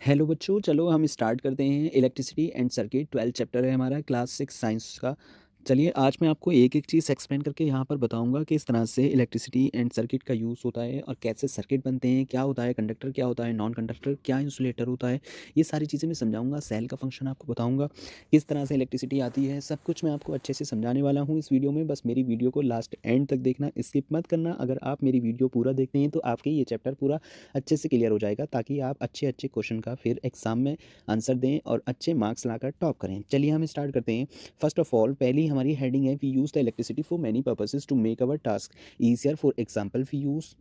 Hello बच्चों, चलो हम स्टार्ट करते हैं। इलेक्ट्रिसिटी एंड सर्किट 12 चैप्टर है हमारा, क्लास 6 साइंस का। चलिए आज मैं आपको एक एक चीज़ एक्सप्लेन करके यहाँ पर बताऊंगा कि इस तरह से इलेक्ट्रिसिटी एंड सर्किट का यूज़ होता है और कैसे सर्किट बनते हैं, क्या होता है कंडक्टर, क्या होता है नॉन कंडक्टर, क्या इंसुलेटर होता है। ये सारी चीज़ें मैं समझाऊंगा। सेल का फंक्शन आपको बताऊंगा, किस तरह से इलेक्ट्रिसिटी आती है, सब कुछ मैं आपको अच्छे से समझाने वाला हूँ इस वीडियो में। बस मेरी वीडियो को लास्ट एंड तक देखना, स्किप मत करना। अगर आप मेरी वीडियो पूरा देखते हैं तो आपके ये चैप्टर पूरा अच्छे से क्लियर हो जाएगा, ताकि आप अच्छे अच्छे क्वेश्चन का फिर एग्जाम में आंसर दें और अच्छे मार्क्स लाकर टॉप करें। चलिए हम स्टार्ट करते हैं। फर्स्ट ऑफ ऑल, पहली हमारी हेडिंग है, we use the electricity for many purposes to make our task easier. For example, we use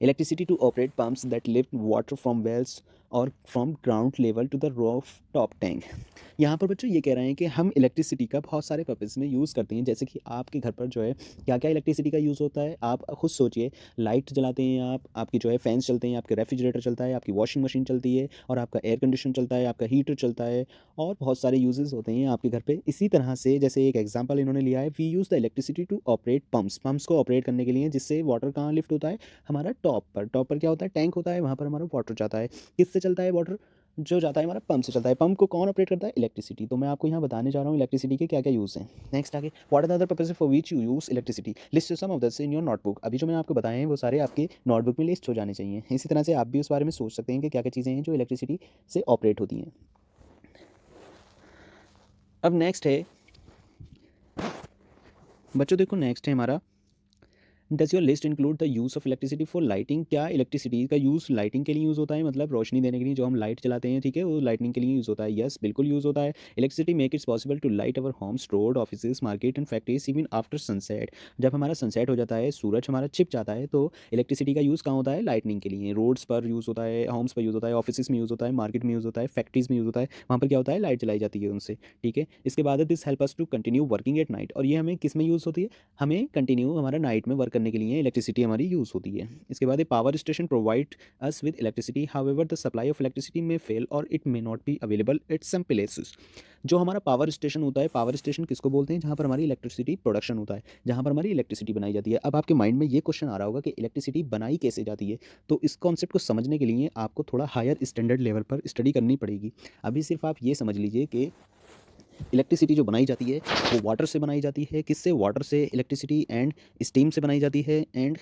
electricity to operate pumps that lift water from wells और from ground level to the roof top tank. यहाँ पर बच्चों ये कह रहे हैं कि हम इलेक्ट्रिसिटी का बहुत सारे पर्पज़ में यूज़ करते हैं। जैसे कि आपके घर पर जो है क्या क्या इलेक्ट्रिसिटी का यूज़ होता है, आप खुद सोचिए। लाइट जलाते हैं आप, आपकी जो है फैंस चलते हैं, आपके रेफ्रिजरेटर चलता है, आपकी वॉशिंग मशीन चलती है, और आपका एयर कंडीशन चलता है, आपका हीटर चलता है, और बहुत सारे यूजेस होते हैं आपके घर पे। इसी तरह से जैसे एक एग्जांपल इन्होंने लिया है, we use the electricity to operate pumps. Pumps को ऑपरेट करने के लिए, जिससे वाटर कहाँ लिफ्ट होता है, हमारा टॉप पर। टॉप पर क्या होता है, टैंक होता है, वहाँ पर हमारा वाटर जाता है। किससे चलता है वाटर, जो जाता है हमारा पंप से चलता है। पंप को कौन ऑपरेट करता है, इलेक्ट्रिसिटी। तो मैं आपको यहाँ बताने जा रहा हूँ इलेक्ट्रिसिटी के क्या क्या यूज़ हैं। नेक्स्ट आगे, what are the other purposes for which you use electricity, list some of this in your notebook. अभी जो मैंने आपको बताए हैं वो सारे आपके नोटबुक में लिस्ट हो जाने चाहिए। इसी तरह से आप भी उस बारे में सोच सकते हैं कि क्या क्या चीज़ें हैं जो इलेक्ट्रिसिटी से ऑपरेट होती हैं। अब नेक्स्ट है बच्चों, देखो नेक्स्ट है हमारा, does your list include the use of electricity for lighting. क्या इलेक्ट्रिसिटी का यूज़ लाइटिंग के लिए यूज़ होता है, मतलब रोशनी देने के लिए जो हम लाइट चलाते हैं, ठीक है, वो लाइटिंग के लिए यूज़ होता है। यस, बिल्कुल यूज़ होता है। Electricity make its possible to light our homes, road, offices, market and factories even after sunset. जब हमारा सनसेट हो जाता है, सूरज हमारा छिप जाता है, तो इलेक्ट्रिसिटी का यूज़ कहाँ होता है, लाइटनिंग के लिए। रोड्स पर यूज़ होता है, होम्स पर यूज़ होता है, ऑफिस में यूज़ होता है, मार्केट में यूज़ होता है, फैक्ट्रीज में यूज़ होता है। वहाँ पर क्या होता है, लाइट जलाई जाती है उनसे, ठीक है। इसके बाद this help us to continue working at night. और ये हमें किस में यूज़ होती है, हमें कंटिन्यू हमारा नाइट में वर्क करने के लिए इलेक्ट्रिसिटी हमारी यूज़ होती है। इसके बाद power station provide us with electricity, however the supply of electricity में फेल और it may not be available at some places. जो हमारा पावर स्टेशन होता है, पावर स्टेशन किसको बोलते हैं, जहाँ पर हमारी इलेक्ट्रिसिटी प्रोडक्शन होता है, जहाँ पर हमारी इलेक्ट्रिसिटी बनाई जाती है। अब आपके माइंड में ये क्वेश्चन आ रहा होगा कि इलेक्ट्रिसिटी बनाई कैसे जाती है। तो इस कॉन्सेप्ट को समझने के लिए आपको थोड़ा हायर स्टैंडर्ड लेवल पर स्टडी करनी पड़ेगी। अभी सिर्फ आप ये समझ लीजिए कि इलेक्ट्रिसिटी जो बनाई जाती है वो वाटर से बनाई जाती है। किससे, वाटर से इलेक्ट्रिसिटी, एंड स्टीम से बनाई जाती है, एंड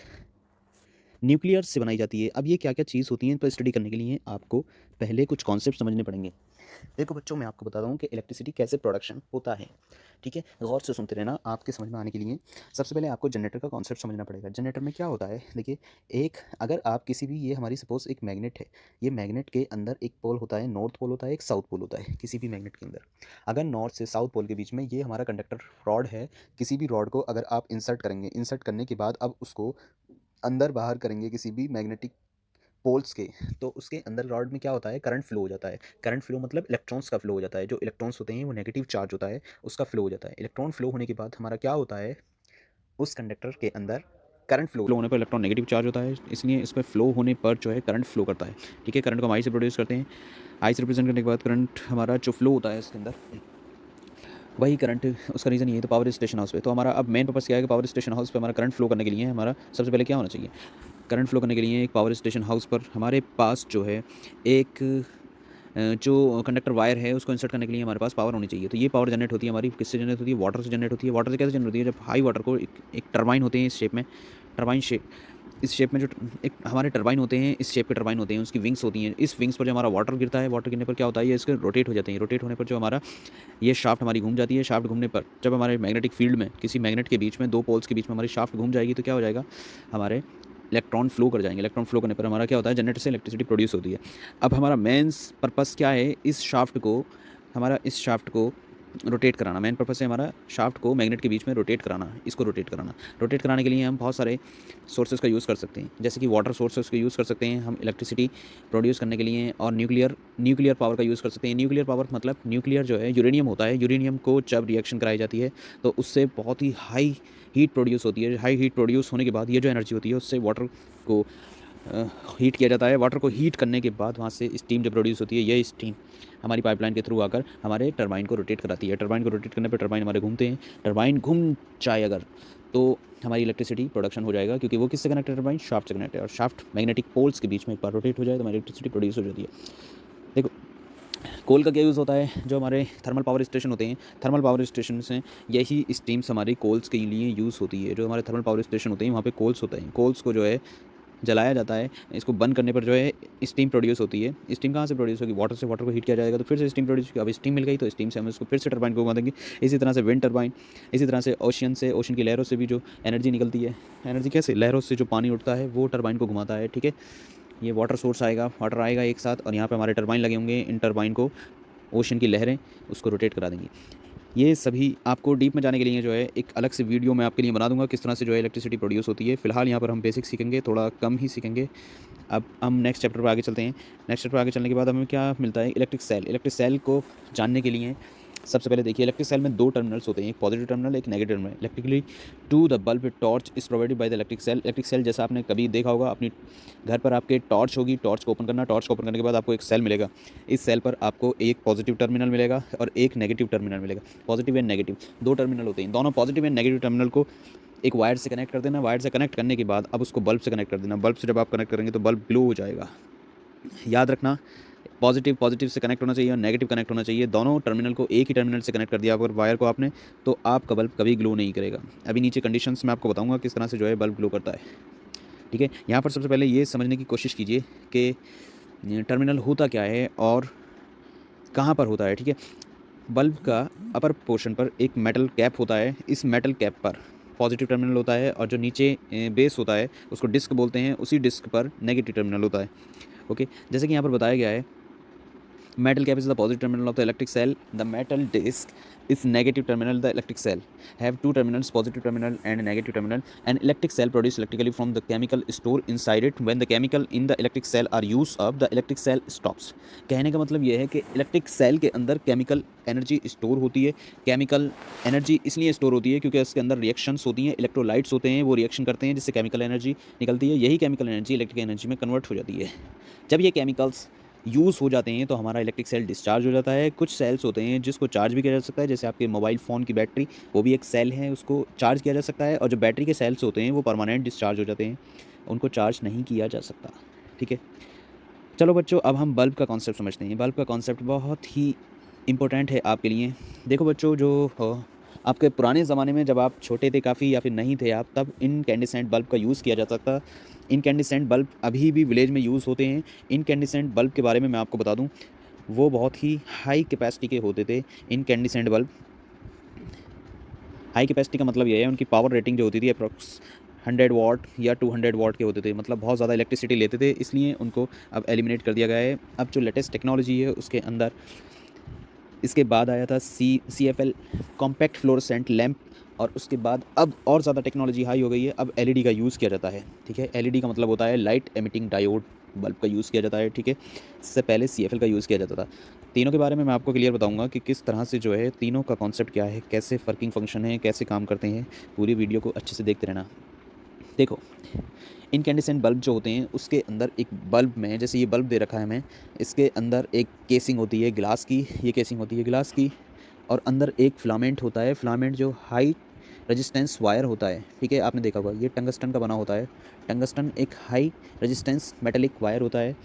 न्यूक्लियर से बनाई जाती है। अब ये क्या क्या चीज़ होती हैं, इन पर स्टडी करने के लिए आपको पहले कुछ कॉन्सेप्ट समझने पड़ेंगे। देखो बच्चों, मैं आपको बताता हूँ कि इलेक्ट्रिसिटी कैसे प्रोडक्शन होता है, ठीक है। गौर से सुनते रहना आपके समझ में आने के लिए। सबसे पहले आपको जनरेटर का कॉन्सेप्ट समझना पड़ेगा। जनरेटर में क्या होता है, देखिए, एक अगर आप किसी भी, ये हमारी सपोज एक मैग्नेट है, ये मैग्नेट के अंदर एक पोल होता है, नॉर्थ पोल होता है, एक साउथ पोल होता है किसी भी मैग्नेट के अंदर। अगर नॉर्थ से साउथ पोल के बीच में ये हमारा कंडक्टर रॉड है, किसी भी रॉड को अगर आप इंसर्ट करेंगे, इंसर्ट करने के बाद अब उसको अंदर बाहर करेंगे किसी भी मैग्नेटिक पोल्स के, तो उसके अंदर रॉड में क्या होता है, करंट फ्लो हो जाता है। करंट फ्लो मतलब इलेक्ट्रॉन्स का फ्लो हो जाता है। जो इलेक्ट्रॉन्स होते हैं वो नेगेटिव चार्ज होता है, उसका फ्लो हो जाता है। इलेक्ट्रॉन फ्लो होने के बाद हमारा क्या होता है, उस कंडक्टर के अंदर करंट फ्लो होने पर इलेक्ट्रॉन नेगेटिव चार्ज होता है, इसलिए इस पर फ्लो होने पर जो है करंट फ्लो करता है, ठीक है। करंट को हम आई से प्रोड्यूस करते हैं। आई से रिप्रेजेंट करने के बाद करंट हमारा जो फ्लो होता है इसके अंदर, वही करंट, उसका रीज़न ये है। तो पावर स्टेशन हाउस पे, तो हमारा अब मेन पर्पस क्या है कि पावर स्टेशन हाउस पे हमारा करंट फ्लो करने के लिए हमारा सबसे पहले क्या होना चाहिए, करंट फ्लो करने के लिए एक पावर स्टेशन हाउस पर हमारे पास जो है एक जो कंडक्टर वायर है उसको इंसर्ट करने के लिए हमारे पास पावर होनी चाहिए। तो ये पावर जनरेट होती है हमारी, किससे जनरेट होती है, वाटर से जनरेट होती है। वाटर से कैसे जनरेट होती है, जब हाई वाटर को एक टरबाइन होते हैं इस शेप में, टरबाइन शेप, इस शेप में जो एक हमारे टरबाइन होते हैं, इस शेप के टरबाइन होते हैं, उसकी विंग्स होती हैं। इस विंग्स पर जो हमारा वाटर गिरता है, वाटर गिरने पर क्या होता है, ये इसके रोटेट हो जाते हैं। रोटेट होने पर जो हमारा ये शाफ्ट हमारी घूम जाती है। शाफ्ट घूमने पर जब हमारे मैग्नेटिक फील्ड में किसी मैग्नेट के बीच में, दो पोल्स के बीच में हमारी शाफ्ट घूम जाएगी, तो क्या हो जाएगा, हमारे इलेक्ट्रॉन फ्लो कर जाएंगे। इलेक्ट्रॉन फ्लो करने पर हमारा क्या होता है, जनरेटर से इलेक्ट्रिसिटी प्रोड्यूस होती है। अब हमारा मेंस पर्पस क्या है, इस शाफ्ट को, हमारा इस शाफ्ट को रोटेट कराना। मेन पर्पस है हमारा शाफ्ट को मैग्नेट के बीच में रोटेट कराना, इसको रोटेट कराना। रोटेट कराने के लिए हम बहुत सारे सोर्सेज का यूज़ कर सकते हैं, जैसे कि वाटर सोर्सेज का यूज़ कर सकते हैं हम इलेक्ट्रिसिटी प्रोड्यूस करने के लिए, और न्यूक्लियर पावर का यूज़ कर सकते हैं। न्यूक्लियर पावर मतलब न्यूक्लियर जो है यूरेनियम होता है, यूरेनियम को जब रिएक्शन कराई जाती है तो उससे बहुत ही हाई हीट प्रोड्यूस होती है। हाई हीट प्रोड्यूस होने के बाद ये जो एनर्जी होती है उससे वाटर को हीट किया जाता है। वाटर को हीट करने के बाद वहाँ से स्टीम जो प्रोड्यूस होती है, यह स्टीम हमारी पाइपलाइन के थ्रू आकर हमारे टरबाइन को रोटेट कराती है। टरबाइन को रोटेट करने पर टरबाइन हमारे घूमते हैं। टरबाइन घूम जाए अगर, तो हमारी इलेक्ट्रिसिटी प्रोडक्शन हो जाएगा, क्योंकि वो किससे कनेक्ट है, टरबाइन शाफ्ट से कनेक्ट है। और शाफ्ट मैग्नेटिक पोल्स के बीच में एक बार रोटेट हो जाए तो हमारी इलेक्ट्रिसिटी प्रोड्यूस हो जाती है। कोल का क्या यूज़ होता है, जो हमारे थर्मल पावर स्टेशन होते हैं, थर्मल पावर स्टेशन से यही स्टीम्स हमारी कोल्स के लिए यूज़ होती है। जो हमारे थर्मल पावर स्टेशन होते हैं वहाँ पे कोल्स होते हैं, कोल्स को जो है जलाया जाता है, इसको बंद करने पर जो है स्टीम प्रोड्यूस होती है। स्टीम कहाँ से प्रोड्यूस होगी, वाटर से, वाटर को हीट किया जाएगा तो फिर से स्टीम प्रोड्यूस होगी। अब स्टीम मिल गई तो स्टीम से हम इसको फिर से टरबाइन को घुमा देंगे। इसी तरह से विंड टरबाइन, इसी तरह से ओशियन से, ओशन की लहरों से भी जो एनर्जी निकलती है, एनर्जी कैसे, लहरों से जो पानी उठता है वो टरबाइन को घुमाता है, ठीक है। ये वाटर सोर्स आएगा, वाटर आएगा एक साथ, और यहाँ पे हमारे टरबाइन लगे होंगे, इन टरबाइन को ओशन की लहरें उसको रोटेट करा देंगी। ये सभी आपको डीप में जाने के लिए जो है एक अलग से वीडियो मैं आपके लिए बना दूंगा, किस तरह से जो है इलेक्ट्रिसिटी प्रोड्यूस होती है। फिलहाल यहाँ पर हम बेसिक सीखेंगे, थोड़ा कम ही सीखेंगे। अब हम नेक्स्ट चैप्टर पर आगे चलते हैं। नेक्स्ट चैप्टर पर आगे चलने के बाद हमें क्या मिलता है, इलेक्ट्रिक सेल। इलेक्ट्रिक सेल को जानने के लिए सबसे पहले देखिए, इलेक्ट्रिक सेल में दो टर्मिनल्स होते हैं, एक पॉजिटिव टर्मिनल, एक negative terminal. Electrically to the bulb torch is provided by the electric cell. Electric cell जैसा आपने कभी देखा होगा, अपनी घर पर आपके टॉर्च होगी, टॉर्च को ओपन करना, टॉर्च को ओपन करने के बाद आपको एक सेल मिलेगा। इस सेल पर आपको एक पॉजिटिव टर्मिनल मिलेगा और एक नेगेटिव टर्मिनल मिलेगा। पॉजिटिव एंड नेगेटिव दो टर्मिनल होते हैं, दोनों पॉजिटिव एंड नेगेटिव टर्मिनल को एक वायर से कनेक्ट कर देना। वायर से कनेक्ट करने के बाद अब उसको बल्ब से कनेक्ट कर देना। बल्ब से जब आप कनेक्ट करेंगे तो बल्ब ग्लो हो जाएगा। याद रखना, पॉजिटिव पॉजिटिव से कनेक्ट होना चाहिए और नेगेटिव कनेक्ट होना चाहिए। दोनों टर्मिनल को एक ही टर्मिनल से कनेक्ट कर दिया अगर वायर को आपने, तो आपका बल्ब कभी ग्लो नहीं करेगा। अभी नीचे कंडीशंस मैं आपको बताऊंगा किस तरह से जो है बल्ब ग्लो करता है, ठीक है। यहाँ पर सबसे पहले ये समझने की कोशिश कीजिए कि टर्मिनल होता क्या है और कहाँ पर होता है, ठीक है। बल्ब का अपर पोर्शन पर एक मेटल कैप होता है। इस मेटल कैप पर पॉजिटिव टर्मिनल होता है और जो नीचे बेस होता है उसको डिस्क बोलते हैं, उसी डिस्क पर नेगेटिव टर्मिनल होता है। ओके, जैसे कि यहाँ पर बताया गया है, metal cap is the positive terminal of the electric cell. The metal disc is negative terminal. The electric cell have two terminals, positive terminal and negative terminal. An electric cell produces electrically from the chemical stored inside it. When the chemical in the electric cell are used up, the electric cell stops. कहने का मतलब यह है कि electric cell के अंदर chemical energy store होती है। केमिकल एनर्जी इसलिए स्टोर होती है क्योंकि इसके अंदर रिएक्शंस होती हैं, इलेक्ट्रोलाइट्स होते हैं, वो रिएक्शन करते हैं जिससे केमिकल एनर्जी निकलती है। यही केमिकल एनर्जी इलेक्ट्रिक एनर्जी में कन्वर्ट हो जाती है। जब ये केमिकल्स यूज़ हो जाते हैं तो हमारा इलेक्ट्रिक सेल डिस्चार्ज हो जाता है। कुछ सेल्स होते हैं जिसको चार्ज भी किया जा सकता है, जैसे आपके मोबाइल फ़ोन की बैटरी, वो भी एक सेल है, उसको चार्ज किया जा सकता है। और जो बैटरी के सेल्स होते हैं वो परमानेंट डिस्चार्ज हो जाते हैं, उनको चार्ज नहीं किया जा सकता, ठीक है। चलो बच्चों, अब हम बल्ब का कॉन्सेप्ट समझते हैं। बल्ब का कॉन्सेप्ट बहुत ही इंपॉर्टेंट है आपके लिए। देखो बच्चों, जो आपके पुराने ज़माने में जब आप छोटे थे काफ़ी या फिर नहीं थे आप, तब इनकैंडिसेंट बल्ब का यूज़ किया जाता था। इनकैंडिसेंट बल्ब अभी भी विलेज में यूज़ होते हैं। इनकैंडिसेंट बल्ब के बारे में मैं आपको बता दूं, वो बहुत ही हाई कैपेसिटी के होते थे। इनकैंडिसेंट बल्ब, हाई कैपेसिटी का मतलब ये है उनकी पावर रेटिंग जो होती थी अप्रॉक्स 100 वाट या 200 वाट के होते थे, मतलब बहुत ज़्यादा इलेक्ट्रिसिटी लेते थे, इसलिए उनको अब एलिमिनेट कर दिया गया है। अब जो लेटेस्ट टेक्नोलॉजी है उसके अंदर इसके बाद आया था CFL कॉम्पैक्ट फ्लोरोसेंट लैंप, और उसके बाद अब और ज़्यादा टेक्नोलॉजी हाई हो गई है, अब LED का यूज़ किया जाता है, ठीक है। LED का मतलब होता है लाइट एमिटिंग डायोड बल्ब का यूज़ किया जाता है, ठीक है। इससे पहले CFL का यूज़ किया जाता था। तीनों के बारे में मैं आपको क्लियर बताऊंगा कि किस तरह से जो है तीनों का कॉन्सेप्ट क्या है, कैसे वर्किंग फंक्शन है, कैसे काम करते हैं। पूरी वीडियो को अच्छे से देखते रहना। देखो, इनकैंडिसेंट बल्ब जो होते हैं उसके अंदर एक बल्ब में, जैसे ये बल्ब दे रखा है हमें, इसके अंदर एक केसिंग होती है ग्लास की, ये केसिंग होती है ग्लास की, और अंदर एक फिलामेंट होता है। फिलामेंट जो हाई रेजिस्टेंस वायर होता है, ठीक है, आपने देखा होगा, ये टंगस्टन का बना होता है। टंगस्टन एक हाई रेजिस्टेंस मेटेलिक वायर होता है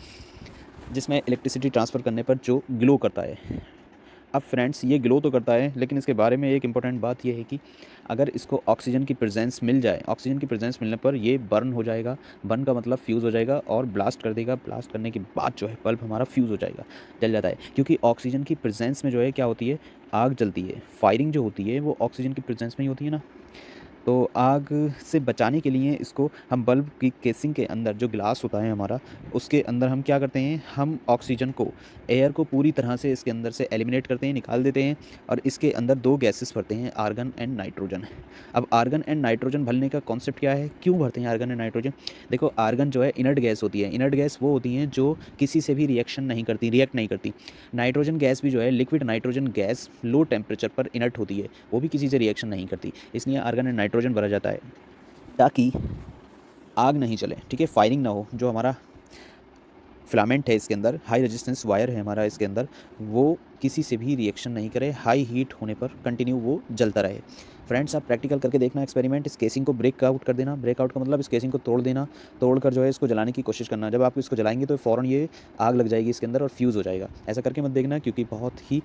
जिसमें इलेक्ट्रिसिटी ट्रांसफ़र करने पर जो ग्लो करता है। अब फ्रेंड्स, ये ग्लो तो करता है, लेकिन इसके बारे में एक इंपॉर्टेंट बात यह है कि अगर इसको ऑक्सीजन की प्रेजेंस मिल जाए, ऑक्सीजन की प्रेजेंस मिलने पर ये बर्न हो जाएगा। बर्न का मतलब फ्यूज़ हो जाएगा और ब्लास्ट कर देगा। ब्लास्ट करने के बाद जो है बल्ब हमारा फ्यूज़ हो जाएगा, जल जाता है, क्योंकि ऑक्सीजन की प्रेजेंस में जो है क्या होती है, आग जलती है। फायरिंग जो होती है वो ऑक्सीजन की प्रेजेंस में ही होती है ना। तो आग से बचाने के लिए इसको हम बल्ब की केसिंग के अंदर जो ग्लास होता है हमारा, उसके अंदर हम क्या करते हैं, हम ऑक्सीजन को, एयर को पूरी तरह से इसके अंदर से एलिमिनेट करते हैं, निकाल देते हैं, और इसके अंदर दो गैसेस भरते हैं, आर्गन एंड नाइट्रोजन। अब आर्गन एंड नाइट्रोजन भरने का कॉन्सेप्ट क्या है, क्यों भरते हैं आर्गन एंड नाइट्रोजन? देखो, आर्गन जो है इनर्ट गैस होती है। इनर्ट गैस वो होती हैं जो किसी से भी रिएक्शन नहीं करती, रिएक्ट नहीं करती। नाइट्रोजन गैस भी जो है, liquid nitrogen gas low temperature पर इनर्ट होती है, वो भी किसी से रिएक्शन नहीं करती। इसलिए आर्गन एंड नाइट्रोजन भरा जाता है ताकि आग नहीं चले, ठीक है, फायरिंग ना हो। जो हमारा फिलामेंट है इसके अंदर, हाई रेजिस्टेंस वायर है हमारा इसके अंदर, वो किसी से भी रिएक्शन नहीं करे, हाई हीट होने पर कंटिन्यू वो जलता रहे। फ्रेंड्स आप प्रैक्टिकल करके देखना एक्सपेरिमेंट, इस केसिंग को ब्रेक आउट कर देना, ब्रेक आउट का मतलब इस केसिंग को तोड़ देना, तोड़कर जो है इसको जलाने की कोशिश करना। जब आप इसको जलाएंगे तो फ़ौरन ये आग लग जाएगी इसके अंदर और फ्यूज़ हो जाएगा। ऐसा करके मत देखना, क्योंकि बहुत ही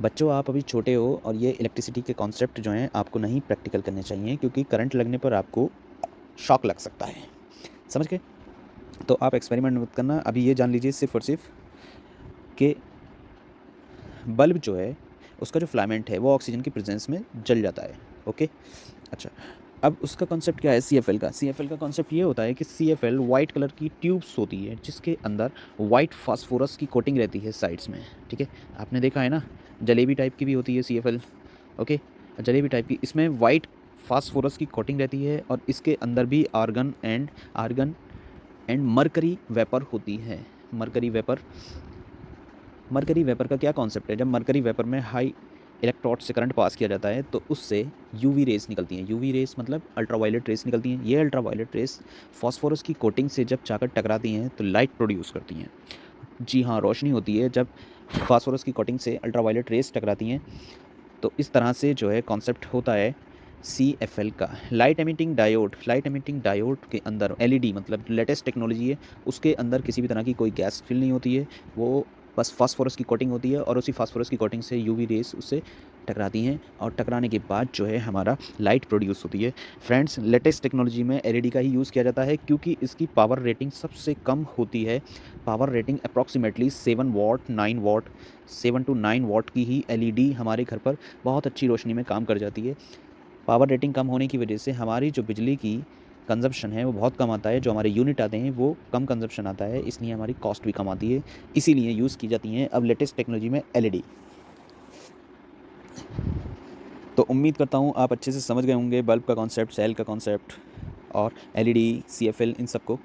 बच्चों आप अभी छोटे हो और ये इलेक्ट्रिसिटी के कॉन्सेप्ट जो हैं आपको नहीं प्रैक्टिकल करने चाहिए, क्योंकि करंट लगने पर आपको शॉक लग सकता है, समझ गए। तो आप एक्सपेरिमेंट मत करना। अभी ये जान लीजिए सिर्फ और सिर्फ कि बल्ब जो है उसका जो फिलामेंट है वो ऑक्सीजन की प्रेजेंस में जल जाता है। ओके, अच्छा, अब उसका कॉन्सेप्ट क्या है CFL का? CFL का कॉन्सेप्ट ये होता है कि CFL वाइट कलर की ट्यूब्स होती है जिसके अंदर वाइट फास्फोरस की कोटिंग रहती है साइड्स में, ठीक है। आपने देखा है ना, जलेबी टाइप की भी होती है CFL, ओके, जलेबी टाइप की, इसमें वाइट फास्फोरस की कोटिंग रहती है और इसके अंदर भी आर्गन एंड मरकरी वेपर होती है। मरकरी वेपर का क्या कॉन्सेप्ट है? जब मरकरी वेपर में हाई इलेक्ट्रोड से करंट पास किया जाता है तो उससे यूवी रेस निकलती हैं। यूवी रेस मतलब अल्ट्रावायलेट रेस निकलती हैं। ये अल्ट्रावायलेट रेस फास्फोरस की कोटिंग से जब जाकर टकराती हैं तो लाइट प्रोड्यूस करती हैं। जी हाँ, रोशनी होती है जब फास्फोरस की कोटिंग से अल्ट्रावायलेट रेस टकराती हैं। तो इस तरह से जो है कॉन्सेप्ट होता है CFL का। लाइट एमिटिंग डायोड के अंदर LED मतलब लेटेस्ट टेक्नोलॉजी है, उसके अंदर किसी भी तरह की कोई गैस फिल नहीं होती है, वो बस फास्फोरस की कोटिंग होती है और उसी फास्फोरस की कोटिंग से यूवी रेस उससे टकराती हैं और टकराने के बाद जो है हमारा लाइट प्रोड्यूस होती है। फ्रेंड्स लेटेस्ट टेक्नोलॉजी में LED का ही यूज़ किया जाता है क्योंकि इसकी पावर रेटिंग सबसे कम होती है। Power rating approximately 7 watt 9 watt 7 to 9 watt की ही LED हमारे घर पर बहुत अच्छी रोशनी में काम कर जाती है। पावर रेटिंग कम होने की वजह से हमारी जो बिजली की कंजप्शन है वो बहुत कम आता है, जो हमारे यूनिट आते हैं वो कम कंजप्शन आता है, इसलिए हमारी कॉस्ट भी कम आती है, इसीलिए यूज़ की जाती हैं अब लेटेस्ट टेक्नोलॉजी में LED। तो उम्मीद करता हूँ आप अच्छे से समझ गए होंगे बल्ब का कॉन्सेप्ट, सेल का कॉन्सेप्ट और LED, CFL इन सबको।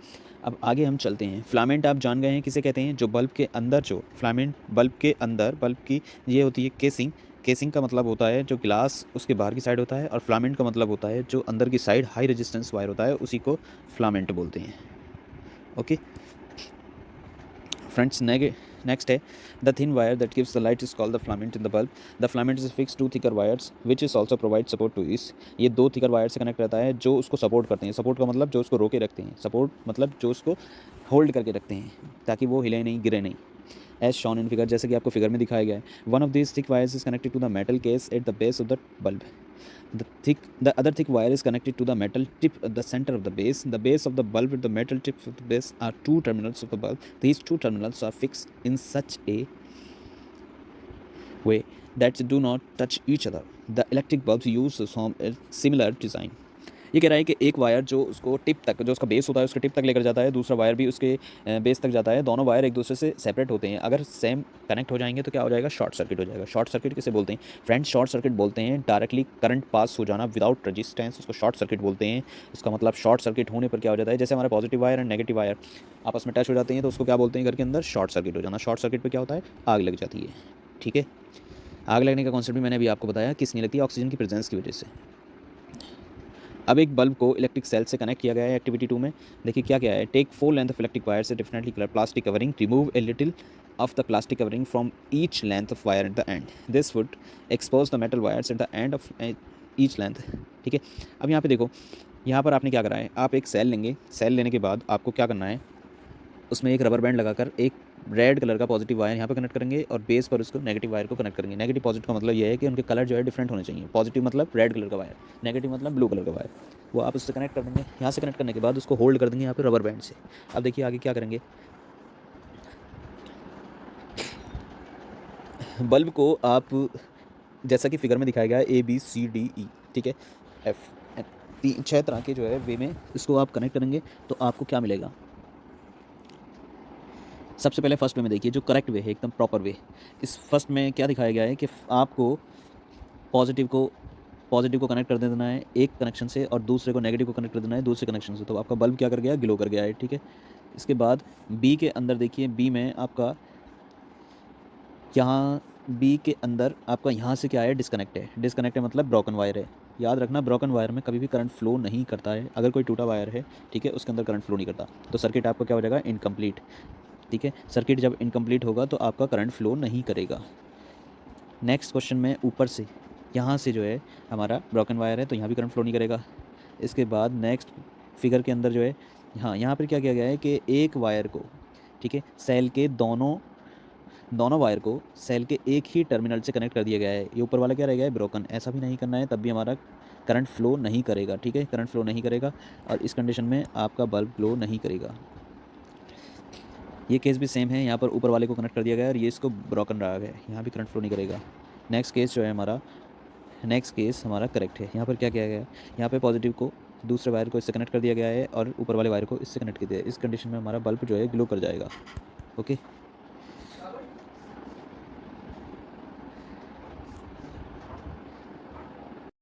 अब आगे हम चलते हैं। फिलामेंट आप जान गए हैं किसे कहते हैं? जो बल्ब के अंदर, जो फिलामेंट बल्ब के अंदर, बल्ब की ये होती है केसिंग। केसिंग का मतलब होता है जो ग्लास उसके बाहर की साइड होता है, और फिलामेंट का मतलब होता है जो अंदर की साइड हाई रेजिस्टेंस वायर होता है, उसी को फिलामेंट बोलते हैं। ओके फ्रेंड्स, नेक्स्ट है the thin wire that gives the light is called the filament in the bulb. The filament is fix 2 thicker wires which is also provide support to इस। ये 2 thicker wire से connect रहता है जो उसको support करते हैं। सपोर्ट का मतलब जो उसको रोके रखते हैं, सपोर्ट मतलब जो उसको होल्ड करके रखते हैं ताकि वो हिले नहीं, गिरे नहीं। एज शॉन इन फिगर, जैसे कि आपको फिगर में दिखाया गया है। One of this thick wires is connected to the metal case at the base of the bulb. The other thick wire is connected to the metal tip at the center of the base. The base of the bulb with the metal tips of the base are 2 terminals of the bulb. These 2 terminals are fixed in such a way that they do not touch each other. The electric bulbs use some similar design. ये कह रहा है कि एक wire जो उसको tip तक, जो उसका बेस होता है उसके टिप तक लेकर जाता है, दूसरा वायर भी उसके बेस तक जाता है। दोनों वायर एक दूसरे से सेपरेट होते हैं। अगर सेम कनेक्ट हो जाएंगे तो क्या हो जाएगा? शॉर्ट सर्किट हो जाएगा। शॉर्ट सर्किट किसे बोलते हैं फ्रेंड्स? शॉर्ट सर्किट बोलते हैं डायरेक्टली करंट पास हो जाना विदाउट रजिस्टेंस, उसको शॉर्ट सर्किट बोलते हैं। इसका मतलब शॉर्ट सर्किट होने पर क्या हो जाता है, जैसे हमारा positive wire and negative wire आपस में टच हो जाते हैं तो उसको क्या बोलते हैं घर के अंदर? शॉर्ट सर्किट हो जाना। शॉर्ट सर्किट पर क्या होता है? आग लग जाती है। ठीक है, आग लगने का कॉन्सेप्ट भी मैंने अभी आपको बताया, किस नहीं लगती है? ऑक्सीजन की प्रेजेंस की वजह से। अब एक बल्ब को इलेक्ट्रिक सेल से कनेक्ट किया गया है एक्टिविटी 2 में। देखिए क्या क्या है। Take 4 length of electric wire से differently colour plastic covering, remove a little of the plastic covering from each length of wire at the end. This would expose the metal wires at the end of each length. ठीक है, अब यहाँ पे देखो, यहाँ पर आपने क्या करा है, आप एक सेल लेंगे। सेल लेने के बाद आपको क्या करना है, उसमें एक रबर बैंड लगाकर एक रेड कलर का पॉजिटिव वायर यहाँ पे कनेक्ट करेंगे और बेस पर उसको नेगेटिव वायर को कनेक्ट करेंगे। नेगेटिव पॉजिटिव का मतलब ये है कि उनके कलर जो है डिफरेंट होने चाहिए। पॉजिटिव मतलब रेड कलर का वायर, नेगेटिव मतलब ब्लू कलर का वायर। वो आप उससे कनेक्ट कर देंगे। यहाँ से कनेक्ट करने के बाद उसको होल्ड कर देंगे यहाँ पे रबर बैंड से। अब देखिए आगे क्या करेंगे, बल्ब को आप जैसा कि फिगर में दिखाया गया है ABCDE, ठीक है, F 6 तरह के जो है वे में इसको आप कनेक्ट करेंगे तो आपको क्या मिलेगा। सबसे पहले फर्स्ट वे में देखिए, जो करेक्ट वे है, एकदम प्रॉपर वे। इस फर्स्ट में क्या दिखाया गया है कि आपको पॉजिटिव को कनेक्ट कर देना है एक कनेक्शन से और दूसरे को नेगेटिव को कनेक्ट कर देना है दूसरे कनेक्शन से। तो आपका बल्ब क्या कर गया? ग्लो कर गया है। ठीक है, इसके बाद बी के अंदर देखिए, बी में आपका यहाँ बी के अंदर आपका यहाँ से क्या है? डिस्कनेक्ट है। डिस्कनेक्ट है मतलब ब्रोकन वायर है। याद रखना, ब्रोकन वायर में कभी भी करंट फ्लो नहीं करता है। अगर कोई टूटा वायर है, ठीक है, उसके अंदर करंट फ्लो नहीं करता, तो सर्किट आपका क्या हो जाएगा? इनकम्प्लीट। ठीक है। सर्किट जब इनकम्प्लीट होगा तो आपका करंट फ्लो नहीं करेगा। नेक्स्ट क्वेश्चन में ऊपर से यहाँ से जो है हमारा ब्रोकन वायर है तो यहाँ भी करंट फ्लो नहीं करेगा। इसके बाद नेक्स्ट फिगर के अंदर जो है हाँ यहाँ पर क्या किया गया है कि एक वायर को, ठीक है, सेल के दोनों दोनों वायर को सेल के एक ही टर्मिनल से कनेक्ट कर दिया गया है। ये ऊपर वाला क्या रहेगा है ब्रोकन, ऐसा भी नहीं करना है तब भी हमारा करंट फ्लो नहीं करेगा। ठीक है, करंट फ्लो नहीं करेगा और इस कंडीशन में आपका बल्ब ग्लो नहीं करेगा। ये केस भी सेम है, यहाँ पर ऊपर वाले को कनेक्ट कर दिया गया है और ये इसको ब्रोकन रहा है, यहाँ भी करंट फ्लो नहीं करेगा। नेक्स्ट केस जो है हमारा, नेक्स्ट केस हमारा करेक्ट है। यहाँ पर क्या किया गया है, यहाँ पे पॉजिटिव को दूसरे वायर को इससे कनेक्ट कर दिया गया है और ऊपर वाले वायर को इससे कनेक्ट कर दिया है। इस कंडीशन में हमारा बल्ब जो है ग्लो कर जाएगा। ओके।